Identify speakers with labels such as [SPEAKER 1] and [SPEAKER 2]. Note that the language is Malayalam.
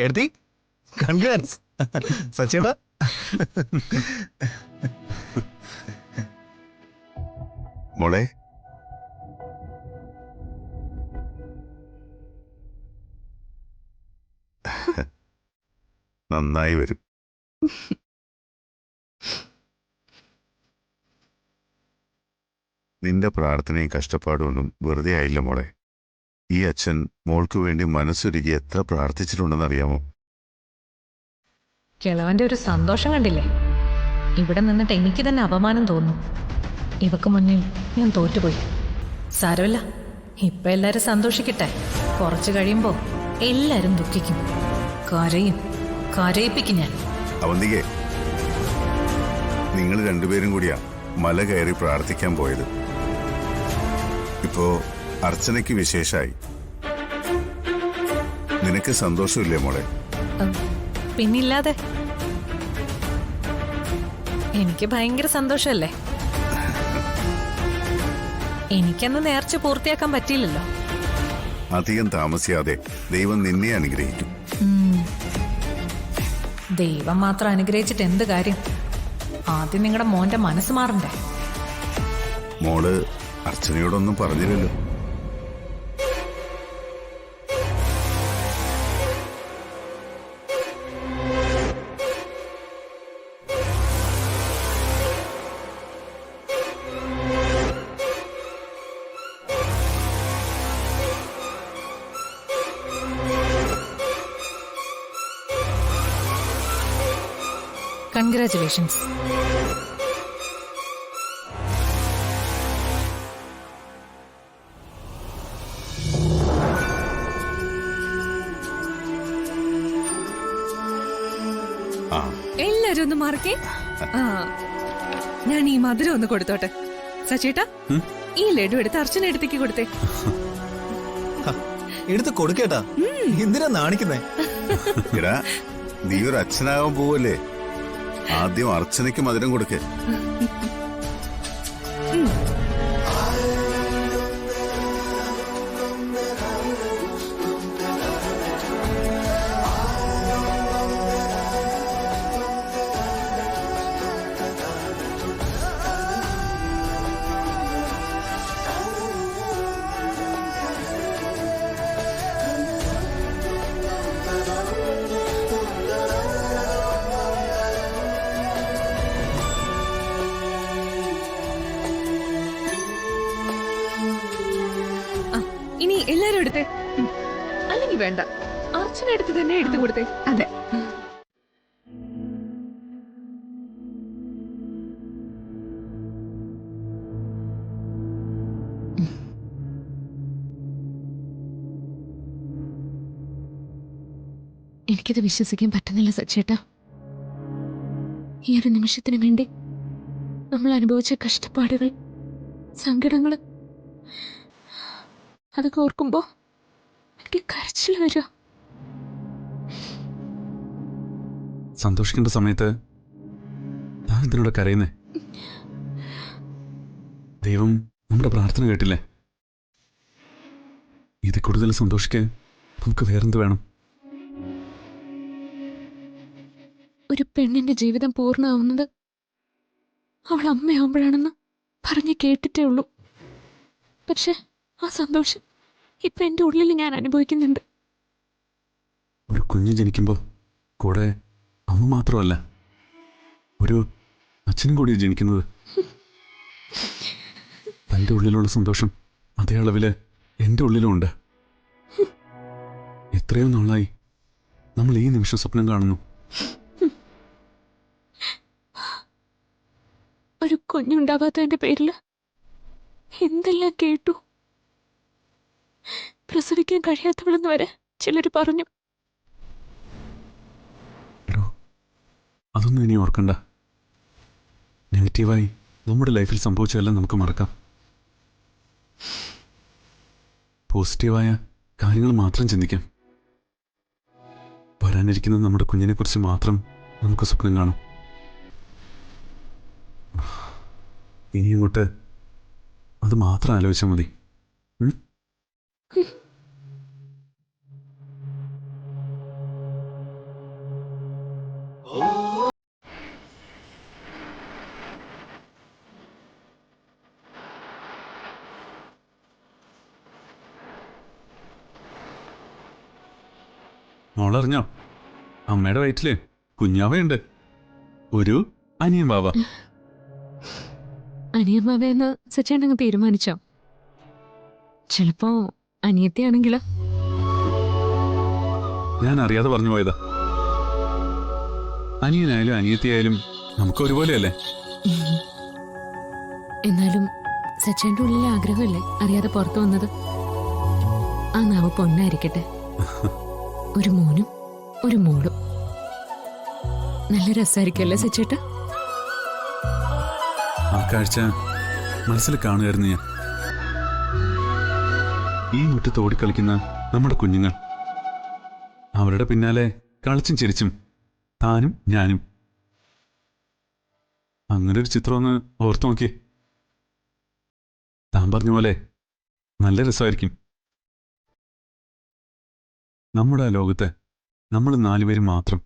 [SPEAKER 1] എടുത്തി കൺഗ്രാറ്റ്സ് സച്ചേട്ടാ.
[SPEAKER 2] മോളെ നന്നായി വരും. നിന്റെ പ്രാർത്ഥനയും കഷ്ടപ്പാടും ഒന്നും വെറുതെ ആയില്ല മോളെ. ഈ അച്ഛൻ മോൾക്ക് വേണ്ടി മനസ്സൊരുക്കി എത്ര പ്രാർത്ഥിച്ചിട്ടുണ്ടെന്നറിയാമോ?
[SPEAKER 3] കിളവന്റെ ഒരു സന്തോഷം കണ്ടില്ലേ? ഇവിടെ നിന്നിട്ട് എനിക്ക് തന്നെ അപമാനം തോന്നുന്നു. ഇവക്ക് മുന്നിൽ ഞാൻ തോറ്റുപോയി. സാരമില്ല, ഇപ്പൊ എല്ലാരും സന്തോഷിക്കട്ടെ. കുറച്ചു കഴിയുമ്പോ എല്ലാരും ദുഃഖിക്കും, കരയും, കരയിപ്പിക്കും ഞാൻ.
[SPEAKER 2] അവന്തികെ, നിങ്ങൾ രണ്ടുപേരും കൂടിയാ മല കയറി പ്രാർത്ഥിക്കാൻ പോയത്. ഇപ്പോ അർച്ചനയ്ക്ക് വിശേഷായി. നിനക്ക് സന്തോഷമില്ലേ മോളെ?
[SPEAKER 3] പിന്നില്ലാതെ. എനിക്ക് ഭയങ്കര സന്തോഷല്ലേ. എനിക്കന്ന് നേർച്ച പൂർത്തിയാക്കാൻ പറ്റിയില്ലല്ലോ.
[SPEAKER 2] അധികം താമസിയാതെ ദൈവം നിന്നെ അനുഗ്രഹിക്കും.
[SPEAKER 3] ദൈവം മാത്രം അനുഗ്രഹിച്ചിട്ട് എന്ത് കാര്യം? ആദ്യം നിങ്ങളുടെ മോന്റെ മനസ്സ് മാറണ്ടേ?
[SPEAKER 2] മോള് അർച്ചനയോടൊന്നും പറഞ്ഞില്ലല്ലോ.
[SPEAKER 3] കൺഗ്രാറ്റുലേഷൻസ്.
[SPEAKER 4] എല്ലാരും ഒന്ന് മാറിക്കേ. ഞാൻ ഈ മധുരം ഒന്ന് കൊടുത്തോട്ടെ. സച്ചേട്ടാ, ഈ ലഡു എടുത്ത് അർച്ചന എടുത്തേക്ക് കൊടുത്തേ.
[SPEAKER 1] എടുത്ത് കൊടുക്കേട്ടാ, എന്തിനാ നാണിക്കുന്നേ?
[SPEAKER 2] എടാ, നീ ഒരു അച്ഛനാകാൻ പോവല്ലേ? ആദ്യം അർച്ചനയ്ക്ക് മധുരം കൊടുക്കേ.
[SPEAKER 4] ഇനി എല്ലാരും എടുത്തേ. അല്ലെങ്കിൽ വേണ്ട, അർച്ചന എടുത്ത് തന്നെ എടുത്തു കൊടുത്തേ. അതെ.
[SPEAKER 5] എനിക്കത് വിശ്വസിക്കാൻ പറ്റുന്നില്ല സച്ചേട്ടാ. ഈ ഒരു നിമിഷത്തിന് വേണ്ടി നമ്മൾ അനുഭവിച്ച കഷ്ടപ്പാടുകൾ, സങ്കടങ്ങൾ, അതൊക്കെ ഓർക്കുമ്പോ എനിക്ക് കരച്ചിൽ വരും.
[SPEAKER 6] സന്തോഷിക്കേണ്ട സമയത്ത് ഞാൻ ഇതിലൂടെ കരയുന്നേ. ദൈവം നമ്മുടെ പ്രാർത്ഥന കേട്ടില്ലേ? ഇത് കൂടുതൽ സന്തോഷിക്കാൻ നമുക്ക് വേറെന്ത് വേണം?
[SPEAKER 5] ഒരു പെണ്ണിന്റെ ജീവിതം പൂർണ്ണമാവുന്നത് അവൾ അമ്മയാവുമ്പോഴാണെന്ന് പറഞ്ഞു കേട്ടിട്ടേ ഉള്ളൂ. പക്ഷെ ആ സന്തോഷം ഇപ്പൊ എന്റെ ഉള്ളിൽ ഞാൻ അനുഭവിക്കുന്നുണ്ട്.
[SPEAKER 6] ഒരു കുഞ്ഞ് ജനിക്കുമ്പോൾ കൂടെ അമ്മ മാത്രമല്ല, ഒരു അച്ഛനും കൂടി ജനിക്കുന്നത്. തൻ്റെ ഉള്ളിലുള്ള സന്തോഷം അതേ അളവില് എൻ്റെ ഉള്ളിലും ഉണ്ട്. എത്രയോ നാളായി നമ്മൾ ഈ നിമിഷം സ്വപ്നം കാണുന്നു.
[SPEAKER 5] ഒരു കുഞ്ഞുണ്ടാവാത്തതിന്റെ പേരില് എന്തെല്ലാം കേട്ടു. പ്രസവിക്കാൻ കഴിയാത്തവളെന്ന് വരെ ചിലര് പറഞ്ഞു.
[SPEAKER 6] അതൊന്നും ഇനി ഓർക്കണ്ട. നെഗറ്റീവായി നമ്മുടെ ലൈഫിൽ സംഭവിച്ചതെല്ലാം നമുക്ക് മറക്കാം. പോസിറ്റീവായ കാര്യങ്ങൾ മാത്രം ചിന്തിക്കാം. വരാനിരിക്കുന്ന നമ്മുടെ കുഞ്ഞിനെ കുറിച്ച് മാത്രം നമുക്ക് സ്വപ്നം കാണും. ഇനി അങ്ങോട്ട് അത് മാത്രം ആലോചിച്ചാൽ മതി. മോളറിഞ്ഞോ? അമ്മയുടെ വയറ്റില് കുഞ്ഞാവയുണ്ട്. ഒരു അനിയൻ ബാവ.
[SPEAKER 5] അനിയമ്മാവെന്ന് സച്ചേട്ടങ്ങ് തീരുമാനിച്ചോ? ചിലപ്പോ അനിയത്തിയാണെങ്കിലോ?
[SPEAKER 6] ഞാൻ അറിയാതെ പറഞ്ഞു പോയതാ. അനിയനായാലും അനിയത്തിയായാലും നമുക്ക് ഒരുപോലെയല്ലേ?
[SPEAKER 5] എന്നാലും സച്ചേന്റെ ഉള്ളിലെ ആഗ്രഹമല്ലേ അറിയാതെ പുറത്തു വന്നത്. ആ നാവ് പൊന്നായിരിക്കട്ടെ. ഒരു മോനും ഒരു മോളും. നല്ല രസമായിരിക്കല്ലേ സച്ചേട്ട?
[SPEAKER 6] ആ കാഴ്ച മനസ്സിൽ കാണുമായിരുന്നു ഞാൻ. ഈ മുറ്റത്ത് ഓടിക്കളിക്കുന്ന നമ്മുടെ കുഞ്ഞുങ്ങൾ, അവരുടെ പിന്നാലെ കളിച്ചും ചിരിച്ചും താനും ഞാനും. അങ്ങനെ ഒരു ചിത്രം ഒന്ന് ഓർത്തു നോക്കി. താൻ പറഞ്ഞ പോലെ നല്ല രസമായിരിക്കും. നമ്മുടെ ആ ലോകത്ത് നമ്മൾ 4 പേര് മാത്രം.